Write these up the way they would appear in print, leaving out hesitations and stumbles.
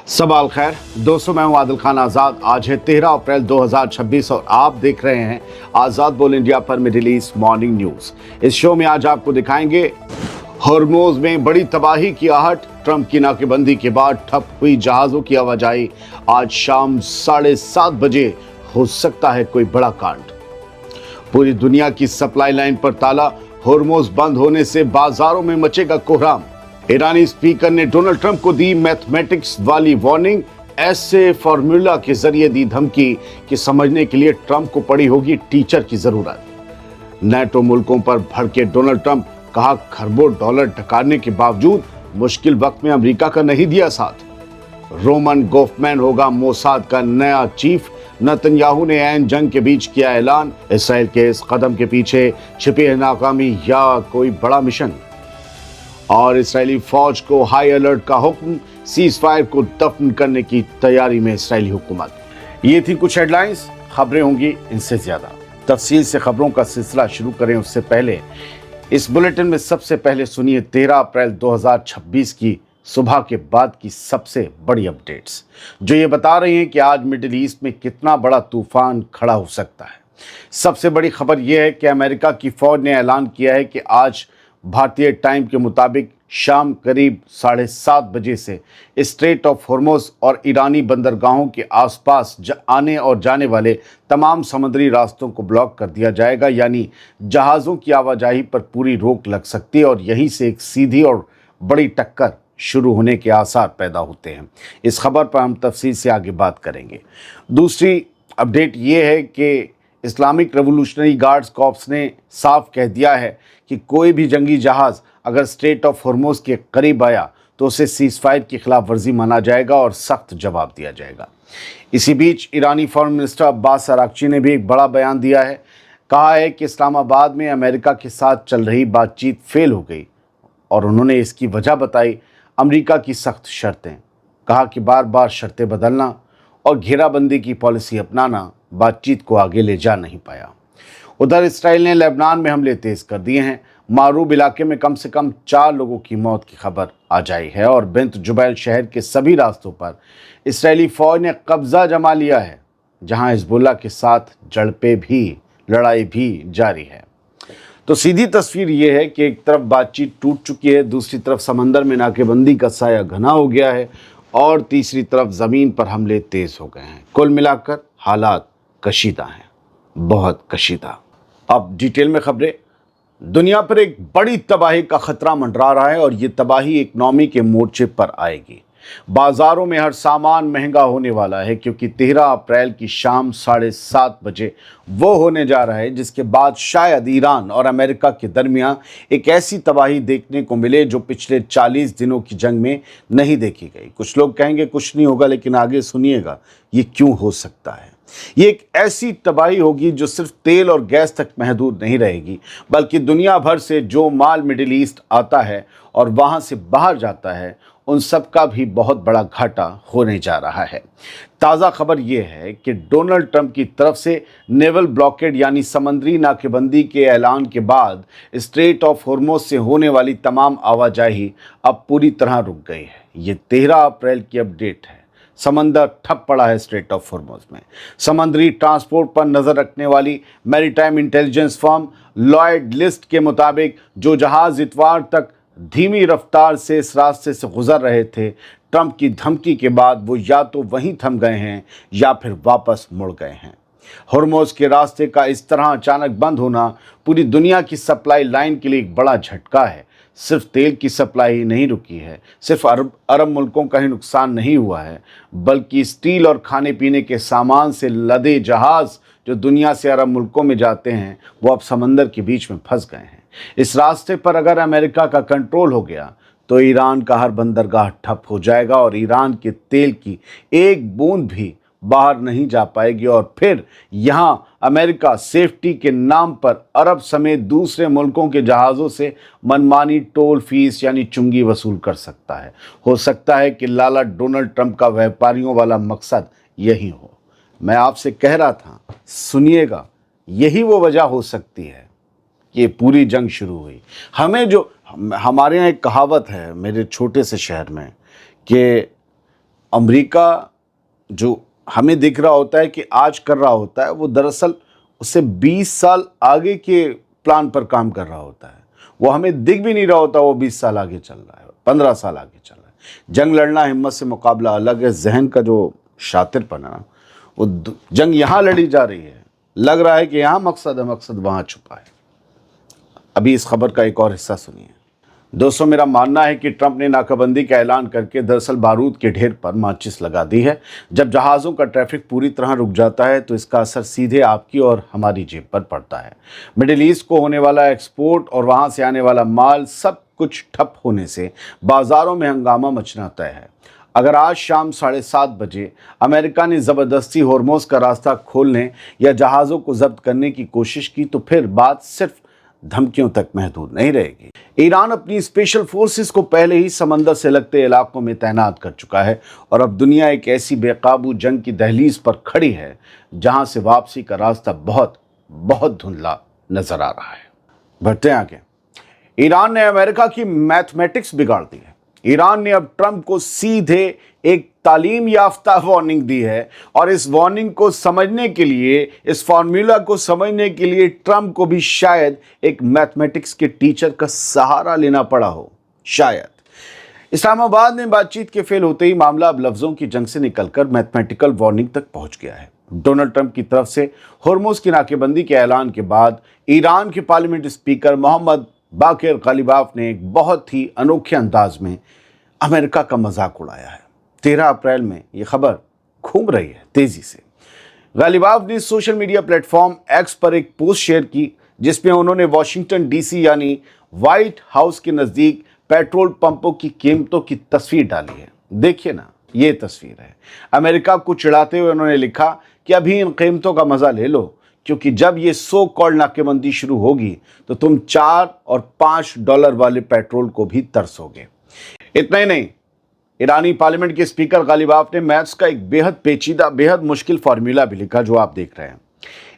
सवाल खैर दोस्तों, मैं हूं आदिल खान आज़ाद। आज है 13 अप्रैल 2026 और आप देख रहे हैं आज़ाद बोल इंडिया पर मिडिल ईस्ट मॉर्निंग न्यूज़। इस शो में आज आपको दिखाएंगे हॉर्मोज में बड़ी तबाही की आहट, ट्रंप की नाकेबंदी के बाद ठप हुई जहाज़ों की आवाजाही, आज शाम 7:30 बजे हो सकता है कोई बड़ा कांड। पूरी दुनिया की सप्लाई लाइन पर ताला, हॉर्मोज बंद होने से बाजारों में मचेगा कोहराम। ईरानी स्पीकर ने डोनाल्ड ट्रंप को दी मैथमेटिक्स वाली वार्निंग, ऐसे फॉर्मूला के जरिए दी धमकी कि समझने के लिए ट्रंप को पड़ी होगी टीचर की जरूरत। नेटो मुल्कों पर भड़के डोनाल्ड ट्रंप, कहा खरबों डॉलर डकारने के बावजूद मुश्किल वक्त में अमेरिका का नहीं दिया साथ। रोमन गोफमैन होगा मोसाद का नया चीफ, नेतन्याहू ने ऐन जंग के बीच किया ऐलान। इसराइल के इस कदम के पीछे छिपी है नाकामी या कोई बड़ा मिशन। और इस्राएली फौज को हाई अलर्ट का हुक्म, सीज फायर को दफन करने की तैयारी में इस्राएली हुकूमत। ये थी कुछ हेडलाइंस, खबरें होंगी इनसे ज्यादा। तफसील से खबरों का सिलसिला शुरू करें उससे पहले इस बुलेटिन में सबसे पहले सुनिए 13 अप्रैल 2026 की सुबह के बाद की सबसे बड़ी अपडेट्स, जो ये बता रही हैं कि आज मिडिल ईस्ट में कितना बड़ा तूफान खड़ा हो सकता है। सबसे बड़ी खबर यह है कि अमेरिका की फौज ने ऐलान किया है कि आज भारतीय टाइम के मुताबिक शाम करीब 7:30 बजे से स्ट्रेट ऑफ हॉर्मोज और ईरानी बंदरगाहों के आसपास आने और जाने वाले तमाम समुद्री रास्तों को ब्लॉक कर दिया जाएगा, यानी जहाज़ों की आवाजाही पर पूरी रोक लग सकती है और यहीं से एक सीधी और बड़ी टक्कर शुरू होने के आसार पैदा होते हैं। इस खबर पर हम तफसील से आगे बात करेंगे। दूसरी अपडेट ये है कि इस्लामिक रेवोल्यूशनरी गार्ड्स कॉर्प्स ने साफ कह दिया है कि कोई भी जंगी जहाज़ अगर स्ट्रेट ऑफ हॉर्मोज के करीब आया तो उसे सीज फायर की खिलाफ वर्जी माना जाएगा और सख्त जवाब दिया जाएगा। इसी बीच ईरानी फॉरेन मिनिस्टर अब्बास अरागची ने भी एक बड़ा बयान दिया है। कहा है कि इस्लामाबाद में अमेरिका के साथ चल रही बातचीत फेल हो गई और उन्होंने इसकी वजह बताई अमेरिका की सख्त शर्तें। कहा कि बार बार शर्तें बदलना और घेराबंदी की पॉलिसी अपनाना बातचीत को आगे ले जा नहीं पाया। उधर इसराइल ने लेबनान में हमले तेज कर दिए हैं। मारूब इलाके में कम से कम 4 लोगों की मौत की खबर आ जाई है और बिंत जुबैल शहर के सभी रास्तों पर इसराइली फौज ने कब्जा जमा लिया है, जहां हिजबुल्ला के साथ लड़ाई भी जारी है। तो सीधी तस्वीर ये है कि एक तरफ बातचीत टूट चुकी है, दूसरी तरफ समंदर में नाकेबंदी का साया घना हो गया है और तीसरी तरफ ज़मीन पर हमले तेज हो गए हैं। कुल मिलाकर हालात कशीदा हैं, बहुत कशीदा। अब डिटेल में खबरें। दुनिया पर एक बड़ी तबाही का खतरा मंडरा रहा है और ये तबाही इकनॉमी के मोर्चे पर आएगी। बाजारों में हर सामान महंगा होने वाला है क्योंकि 13 अप्रैल की शाम 7:30 बजे वो होने जा रहा है जिसके बाद शायद ईरान और अमेरिका के दरमियान एक ऐसी तबाही देखने को मिले जो पिछले 40 दिनों की जंग में नहीं देखी गई। कुछ लोग कहेंगे कुछ नहीं होगा, लेकिन आगे सुनिएगा ये क्यों हो सकता है। ये एक ऐसी तबाही होगी जो सिर्फ तेल और गैस तक महदूद नहीं रहेगी, बल्कि दुनिया भर से जो माल मिडिल ईस्ट आता है और वहां से बाहर जाता है उन सब का भी बहुत बड़ा घाटा होने जा रहा है। ताज़ा खबर यह है कि डोनाल्ड ट्रंप की तरफ से नेवल ब्लॉकेड यानी समुद्री नाकेबंदी के ऐलान के बाद स्ट्रेट ऑफ हॉर्मोज से होने वाली तमाम आवाजाही अब पूरी तरह रुक गई है। ये 13 अप्रैल की अपडेट है। समंदर ठप पड़ा है स्ट्रेट ऑफ हॉर्मोज में। समुद्री ट्रांसपोर्ट पर नजर रखने वाली maritime intelligence firm Lloyd list के मुताबिक जो जहाज इतवार तक धीमी रफ्तार से इस रास्ते से गुजर रहे थे, ट्रंप की धमकी के बाद वो या तो वहीं थम गए हैं या फिर वापस मुड़ गए हैं। हॉर्मोज के रास्ते का इस तरह अचानक बंद होना पूरी दुनिया की सप्लाई लाइन के लिए एक बड़ा झटका है। सिर्फ तेल की सप्लाई ही नहीं रुकी है, सिर्फ अरब मुल्कों का ही नुकसान नहीं हुआ है, बल्कि स्टील और खाने पीने के सामान से लदे जहाज़ जो दुनिया से अरब मुल्कों में जाते हैं वो अब समंदर के बीच में फंस गए हैं। इस रास्ते पर अगर अमेरिका का कंट्रोल हो गया तो ईरान का हर बंदरगाह ठप हो जाएगा और ईरान के तेल की एक बूंद भी बाहर नहीं जा पाएगी और फिर यहाँ अमेरिका सेफ्टी के नाम पर अरब समेत दूसरे मुल्कों के जहाज़ों से मनमानी टोल फीस यानी चुंगी वसूल कर सकता है। हो सकता है कि लाला डोनाल्ड ट्रंप का व्यापारियों वाला मकसद यही हो। मैं आपसे कह रहा था, सुनिएगा, यही वो वजह हो सकती है कि ये पूरी जंग शुरू हुई। हमारे यहाँ एक कहावत है मेरे छोटे से शहर में कि अमेरिका जो हमें दिख रहा होता है कि आज कर रहा होता है, वो दरअसल उससे 20 साल आगे के प्लान पर काम कर रहा होता है। वो हमें दिख भी नहीं रहा होता, वो 20 साल आगे चल रहा है, 15 साल आगे चल रहा है। जंग लड़ना हिम्मत से मुकाबला अलग है, जहन का जो शातिरपना ना, वो जंग यहाँ लड़ी जा रही है, लग रहा है कि यहाँ मकसद है, मकसद वहाँ छुपा है। अभी इस खबर का एक और हिस्सा सुनिए। दोस्तों, मेरा मानना है कि ट्रंप ने नाकाबंदी का ऐलान करके दरअसल बारूद के ढेर पर माचिस लगा दी है। जब जहाज़ों का ट्रैफिक पूरी तरह रुक जाता है तो इसका असर सीधे आपकी और हमारी जेब पर पड़ता है। मिडिल ईस्ट को होने वाला एक्सपोर्ट और वहाँ से आने वाला माल सब कुछ ठप होने से बाज़ारों में हंगामा मचना तय है। अगर आज शाम 7:30 बजे अमेरिका ने ज़बरदस्ती होर्मुज़ का रास्ता खोलने या जहाज़ों को जब्त करने की कोशिश की तो फिर बात सिर्फ धमकियों तक महदूद नहीं रहेगी। ईरान अपनी स्पेशल फोर्सेस को पहले ही समंदर से लगते इलाकों में तैनात कर चुका है और अब दुनिया एक ऐसी बेकाबू जंग की दहलीज पर खड़ी है जहां से वापसी का रास्ता बहुत बहुत धुंधला नजर आ रहा है। बढ़ते हैं आगे। ईरान ने अमेरिका की मैथमेटिक्स बिगाड़ दी है। ईरान ने अब ट्रंप को सीधे एक तालीम याफ्ता वार्निंग दी है और इस वार्निंग को समझने के लिए, इस फार्मूला को समझने के लिए ट्रंप को भी शायद एक मैथमेटिक्स के टीचर का सहारा लेना पड़ा हो। शायद इस्लामाबाद में बातचीत के फेल होते ही मामला अब लफ्जों की जंग से निकलकर मैथमेटिकल वार्निंग तक पहुंच गया है। डोनाल्ड ट्रंप की तरफ से होर्मुज़ की नाकेबंदी के ऐलान के बाद ईरान के पार्लियामेंट स्पीकर मोहम्मद बाकिर गालिबाफ ने एक बहुत ही अनोखे अंदाज में अमेरिका का मजाक उड़ाया है। 13 अप्रैल में ये खबर घूम रही है तेजी से। गालिबाफ ने सोशल मीडिया प्लेटफॉर्म एक्स पर एक पोस्ट शेयर की जिसमें उन्होंने वॉशिंगटन डीसी यानी व्हाइट हाउस के नज़दीक पेट्रोल पंपों की कीमतों की तस्वीर डाली है। देखिए ना, ये तस्वीर है। अमेरिका को चिढ़ाते हुए उन्होंने लिखा कि अभी इन कीमतों का मजा ले लो, क्योंकि जब ये सो कॉल्ड नाकेबंदी शुरू होगी तो तुम $4 और $5 वाले पेट्रोल को भी तरसोगे। इतना ही नहीं, ईरानी पार्लियामेंट के स्पीकर गालिबाफ ने मैथ्स का एक बेहद पेचीदा, बेहद मुश्किल फार्मूला भी लिखा जो आप देख रहे हैं।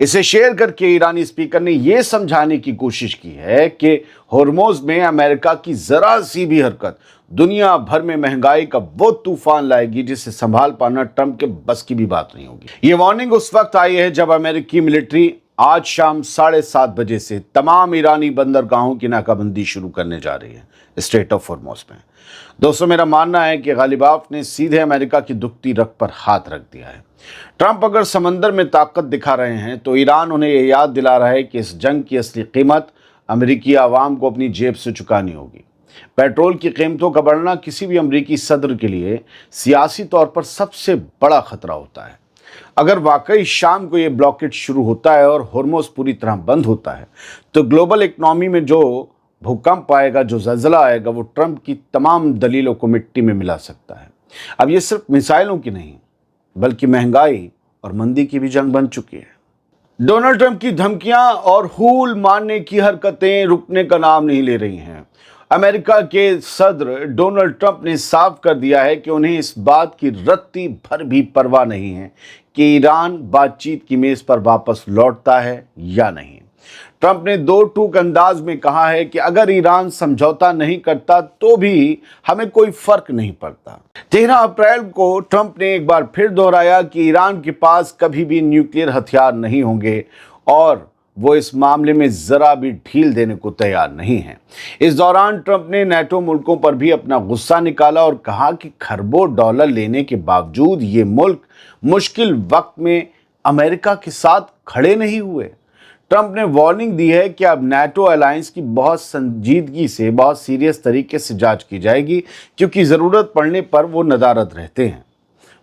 इसे शेयर करके ईरानी स्पीकर ने यह समझाने की कोशिश की है कि होर्मुज़ में अमेरिका की जरा सी भी हरकत दुनिया भर में महंगाई का वो तूफान लाएगी जिसे संभाल पाना ट्रंप के बस की भी बात नहीं होगी। ये वार्निंग उस वक्त आई है जब अमेरिकी मिलिट्री आज शाम 7:30 बजे से तमाम ईरानी बंदरगाहों की नाकाबंदी शुरू करने जा रही है स्ट्रेट ऑफ होर्मुज़ में। दोस्तों, मेरा मानना है कि गालिबाफ ने सीधे अमेरिका की दुखती रग पर हाथ रख दिया है। ट्रंप अगर समंदर में ताकत दिखा रहे हैं तो ईरान उन्हें यह याद दिला रहा है कि इस जंग की असली कीमत अमेरिकी आवाम को अपनी जेब से चुकानी होगी। पेट्रोल की कीमतों का बढ़ना किसी भी अमेरिकी सदर के लिए सियासी तौर पर सबसे बड़ा खतरा होता है। अगर वाकई शाम को ये ब्लॉकेज शुरू होता है और होर्मुज़ पूरी तरह बंद होता है तो ग्लोबल इकोनॉमी में जो भूकंप आएगा, जो ज़लज़ला आएगा, वो ट्रंप की तमाम दलीलों को मिट्टी में मिला सकता है। अब ये सिर्फ मिसाइलों की नहीं बल्कि महंगाई और मंदी की भी जंग बन चुकी है। डोनाल्ड ट्रंप की धमकियां और हूल मारने की हरकतें रुकने का नाम नहीं ले रही हैं। अमेरिका के सदर डोनाल्ड ट्रंप ने साफ कर दिया है कि उन्हें इस बात की रत्ती भर भी परवाह नहीं है कि ईरान बातचीत की मेज पर वापस लौटता है या नहीं। ट्रंप ने दो टूक अंदाज में कहा है कि अगर ईरान समझौता नहीं करता तो भी हमें कोई फर्क नहीं पड़ता। 13 अप्रैल को ट्रंप ने एक बार फिर दोहराया कि ईरान के पास कभी भी न्यूक्लियर हथियार नहीं होंगे और वो इस मामले में जरा भी ढील देने को तैयार नहीं है। इस दौरान ट्रंप ने नेटो मुल्कों पर भी अपना गुस्सा निकाला और कहा कि खरबों डॉलर लेने के बावजूद ये मुल्क मुश्किल वक्त में अमेरिका के साथ खड़े नहीं हुए। ट्रंप ने वार्निंग दी है कि अब नेटो अलायंस की बहुत संजीदगी से, बहुत सीरियस तरीके से जांच की जाएगी क्योंकि ज़रूरत पड़ने पर वो नदारद रहते हैं।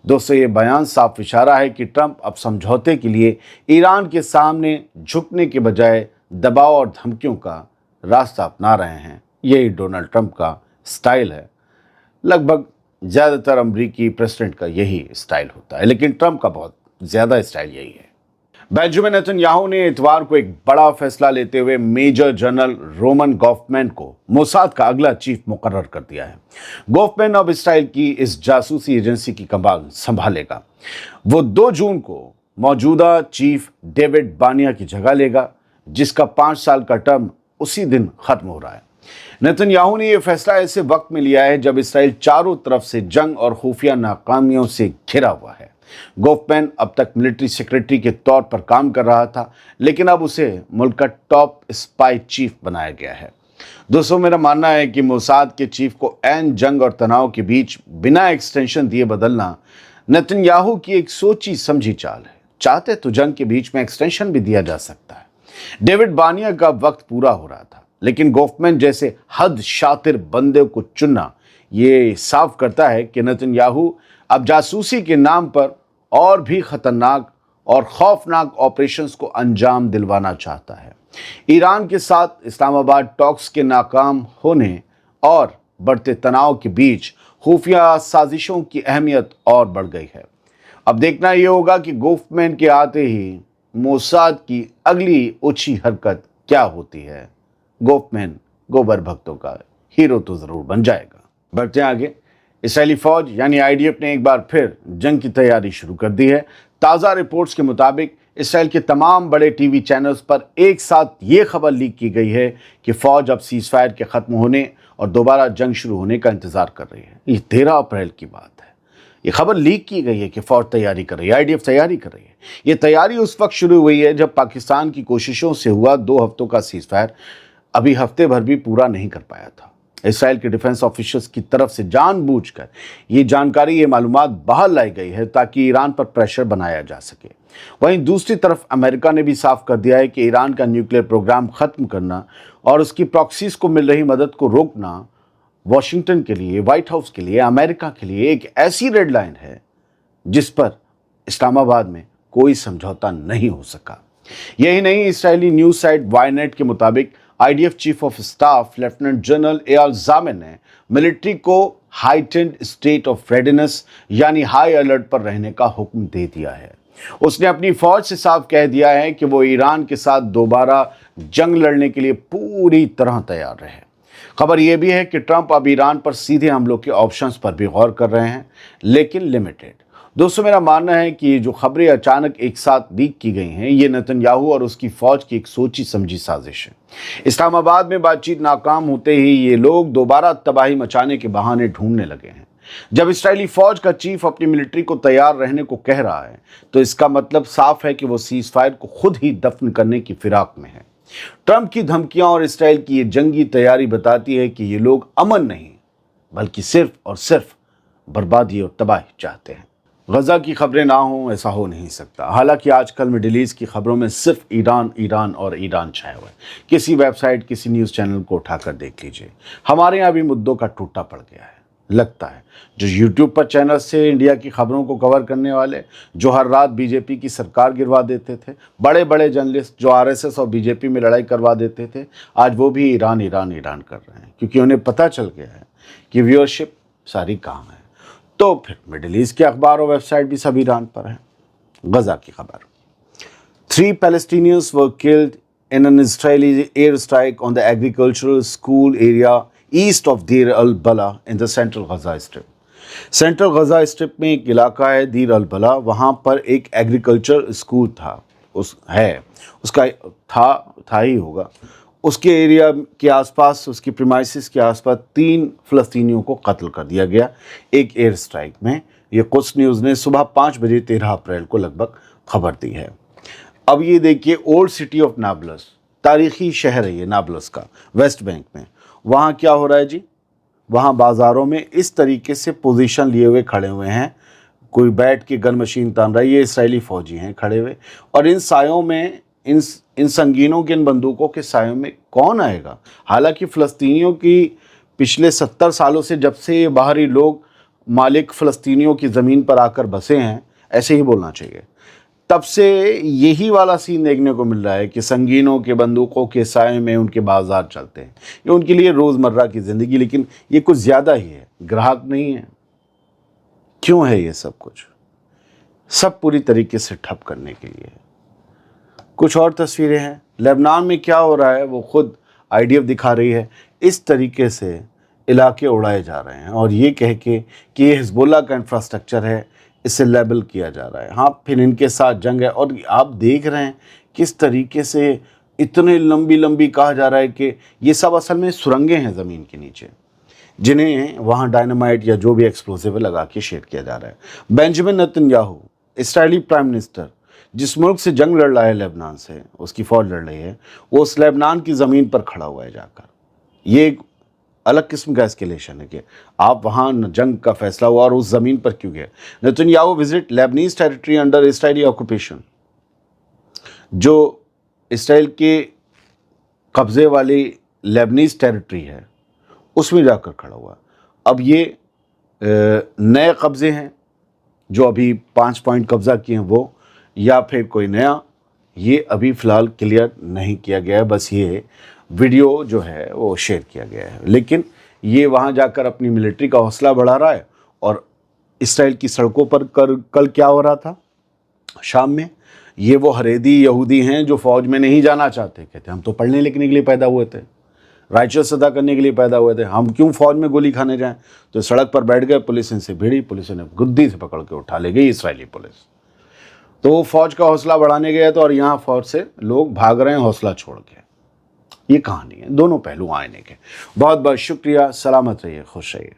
दोस्तों, ये बयान साफ इशारा है कि ट्रंप अब समझौते के लिए ईरान के सामने झुकने के बजाय दबाव और धमकियों का रास्ता अपना रहे हैं। यही डोनाल्ड ट्रंप का स्टाइल है। लगभग ज़्यादातर अमरीकी प्रेसिडेंट का यही स्टाइल होता है, लेकिन ट्रंप का बहुत ज़्यादा स्टाइल यही है। बेंजामिन नेतन्याहू ने इतवार को एक बड़ा फैसला लेते हुए मेजर जनरल रोमन गॉफमैन को मोसाद का अगला चीफ मुकर्रर कर दिया है। गॉफमैन अब इसराइल की इस जासूसी एजेंसी की कमान संभालेगा। वो 2 जून को मौजूदा चीफ डेविड बानिया की जगह लेगा, जिसका 5 साल का टर्म उसी दिन खत्म हो रहा है। नेतन्याहू ने यह फैसला ऐसे वक्त में लिया है जब इसराइल चारों तरफ से जंग और खुफिया नाकामियों से घिरा हुआ है। गोफमैन अब तक मिलिट्री सेक्रेटरी के तौर पर काम कर रहा था, लेकिन अब उसे मुल्क का टॉप स्पाई चीफ बनाया गया है। दोस्तों, मेरा मानना है कि मोसाद के चीफ को ऐन जंग और तनाव के बीच बिना एक्सटेंशन दिए बदलना नेतन्याहू की एक सोची समझी चाल है। चाहते तो जंग के बीच में एक्सटेंशन भी दिया जा सकता है। डेविड बानिया का वक्त पूरा हो रहा था, लेकिन गोफमैन जैसे हद शातिर बंदे को चुनना ये साफ करता है कि नेतन्याहू अब जासूसी के नाम पर और भी खतरनाक और खौफनाक ऑपरेशंस को अंजाम दिलवाना चाहता है। ईरान के साथ इस्लामाबाद टॉक्स के नाकाम होने और बढ़ते तनाव के बीच खुफिया साजिशों की अहमियत और बढ़ गई है। अब देखना यह होगा कि गोफमैन के आते ही मोसाद की अगली ऊंची हरकत क्या होती है। गोफमैन गोबर भक्तों का हीरो तो जरूर बन जाएगा। बढ़ते आगे, इसराइली फौज यानी आईडीएफ ने एक बार फिर जंग की तैयारी शुरू कर दी है। ताज़ा रिपोर्ट्स के मुताबिक इसराइल के तमाम बड़े टीवी चैनल्स पर एक साथ ये खबर लीक की गई है कि फौज अब सीज फायर के ख़त्म होने और दोबारा जंग शुरू होने का इंतज़ार कर रही है। ये 13 अप्रैल की बात है। ये खबर लीक की गई है कि फौज तैयारी कर रही है, आईडीएफ तैयारी कर रही है। ये तैयारी उस वक्त शुरू हुई है जब पाकिस्तान की कोशिशों से हुआ 2 हफ्तों का सीज फायर अभी हफ्ते भर भी पूरा नहीं कर पाया था। इसराइल के डिफेंस ऑफिशियल्स की तरफ से जानबूझकर ये जानकारी, ये मालूमात बाहर लाई गई है ताकि ईरान पर प्रेशर बनाया जा सके। वहीं दूसरी तरफ अमेरिका ने भी साफ कर दिया है कि ईरान का न्यूक्लियर प्रोग्राम ख़त्म करना और उसकी प्रॉक्सीज को मिल रही मदद को रोकना वॉशिंगटन के लिए, व्हाइट हाउस के लिए, अमेरिका के लिए एक ऐसी रेड लाइन है जिस पर इस्लामाबाद में कोई समझौता नहीं हो सका। यही नहीं, इस्राएली न्यूज़ साइट वायनेट के मुताबिक IDF chief of staff lieutenant general Eyal Zamir ने मिलिट्री को हाइटेंड स्टेट ऑफ रेडीनेस यानी हाई अलर्ट पर रहने का हुक्म दे दिया है। उसने अपनी फौज से साफ कह दिया है कि वो ईरान के साथ दोबारा जंग लड़ने के लिए पूरी तरह तैयार रहे। खबर यह भी है कि ट्रंप अब ईरान पर सीधे हमलों के ऑप्शंस पर भी गौर कर रहे हैं, लेकिन लिमिटेड। दोस्तों, मेरा मानना है कि ये जो खबरें अचानक एक साथ लीक की गई हैं, ये नेतन्याहू और उसकी फौज की एक सोची समझी साजिश है। इस्लामाबाद में बातचीत नाकाम होते ही ये लोग दोबारा तबाही मचाने के बहाने ढूंढने लगे हैं। जब इस्राएली फौज का चीफ अपनी मिलिट्री को तैयार रहने को कह रहा है, तो इसका मतलब साफ है कि वो सीज फायर को खुद ही दफन करने की फिराक में है। ट्रंप की धमकियां और इसराइल की ये जंगी तैयारी बताती है कि ये लोग अमन नहीं, बल्कि सिर्फ और सिर्फ बर्बादी और तबाही चाहते हैं। गजा की खबरें ना हों, ऐसा हो नहीं सकता। हालांकि आजकल मिडिल ईस्ट की खबरों में सिर्फ ईरान, ईरान और ईरान छाया हुआ है। किसी वेबसाइट, किसी न्यूज़ चैनल को उठाकर देख लीजिए, हमारे यहाँ भी मुद्दों का टूटा पड़ गया है। लगता है जो यूट्यूब पर चैनल से इंडिया की खबरों को कवर करने वाले, जो हर रात बीजेपी की सरकार गिरवा देते थे, बड़े बड़े जर्नलिस्ट जो आरएसएस और बीजेपी में लड़ाई करवा देते थे, आज वो भी ईरान, ईरान, ईरान कर रहे हैं, क्योंकि उन्हें पता चल गया है कि व्यूअरशिप सारी कहाँ है। तो फिर मिडिल ईस्ट के अखबार और वेबसाइट भी सब ईरान पर है। गजा की खबर, 3 Palestinians were killed in an Israeli air strike on the agricultural school area east of Deir al-Bala in the central Gaza Strip. Central Gaza Strip में एक इलाका है दीर अल बला, वहाँ पर एक एग्रीकल्चर स्कूल था, उसका था ही होगा। उसके एरिया के आसपास, उसकी प्रीमाइसिस के आसपास 3 फ़लस्तीनियों को कत्ल कर दिया गया एक एयर स्ट्राइक में। ये कुछ न्यूज़ ने सुबह 5 बजे 13 अप्रैल को लगभग खबर दी है। अब ये देखिए, ओल्ड सिटी ऑफ नाबलस, तारीख़ी शहर है ये नाबलस का, वेस्ट बैंक में। वहाँ क्या हो रहा है जी? वहाँ बाज़ारों में इस तरीके से पोजीशन लिए हुए खड़े हुए हैं, कोई बैठ के गन मशीन तान रहा है, ये इसराइली फ़ौजी हैं खड़े हुए। और इन सायों में, इन संगीनों के, इन बंदूकों के सायों में कौन आएगा? हालांकि फ़लस्तीनियों की पिछले 70 सालों से, जब से ये बाहरी लोग मालिक फ़लस्तीनियों की ज़मीन पर आकर बसे हैं, ऐसे ही बोलना चाहिए, तब से यही वाला सीन देखने को मिल रहा है कि संगीनों के, बंदूकों के साये में उनके बाज़ार चलते हैं। ये उनके लिए रोज़मर्रा की ज़िंदगी, लेकिन ये कुछ ज़्यादा ही है, ग्राहक नहीं है। क्यों है ये सब कुछ? सब पूरी तरीके से ठप करने के लिए। कुछ और तस्वीरें हैं, लेबनान में क्या हो रहा है वो खुद आईडीएफ दिखा रही है। इस तरीके से इलाके उड़ाए जा रहे हैं और ये कह के कि ये हिजबुल्लाह का इंफ्रास्ट्रक्चर है, इसे लेबल किया जा रहा है। हाँ, फिर इनके साथ जंग है। और आप देख रहे हैं किस तरीके से इतने लंबी लंबी कहा जा रहा है कि ये सब असल में सुरंगें हैं ज़मीन के नीचे, जिन्हें वहाँ डायनामाइट या जो भी एक्सप्लोसिव लगा के शेड किया जा रहा है। बेंजामिन नेतन्याहू, इस्राएली प्राइम मिनिस्टर, जिस मुल्क से जंग लड़ रहा है, लेबनान से उसकी फौज लड़ रही है, वो उस लेबनान की ज़मीन पर खड़ा हुआ है जाकर। ये एक अलग किस्म का एस्केलेशन है कि आप वहाँ जंग का फैसला हुआ और उस ज़मीन पर क्यों गए। Netanyahu visit Lebanese territory under Israeli occupation, जो इसराइल के कब्ज़े वाली लेबनीज टेरिटरी है उसमें जाकर खड़ा हुआ। अब ये नए कब्ज़े हैं जो अभी 5 पॉइंट कब्ज़ा किए हैं वो, या फिर कोई नया, ये अभी फ़िलहाल क्लियर नहीं किया गया है। बस ये वीडियो जो है वो शेयर किया गया है, लेकिन ये वहाँ जाकर अपनी मिलिट्री का हौसला बढ़ा रहा है। और इसराइल की सड़कों पर कल क्या हो रहा था शाम में, ये वो हरेदी यहूदी हैं जो फ़ौज में नहीं जाना चाहते, कहते हम तो पढ़ने लिखने के लिए पैदा हुए थे, राइचस अदा करने के लिए पैदा हुए थे, हम क्यों फ़ौज में गोली खाने जाएं। तो सड़क पर बैठ गए, पुलिस इनसे भिड़ी, पुलिस ने गुद्दी से पकड़ के उठा ले गई इसराइली पुलिस। तो वो फ़ौज का हौसला बढ़ाने गए तो, और यहाँ फ़ौज से लोग भाग रहे हैं हौसला छोड़ के। ये कहानी है, दोनों पहलू आईने के। बहुत बहुत शुक्रिया, सलामत रहिए, खुश रहिए।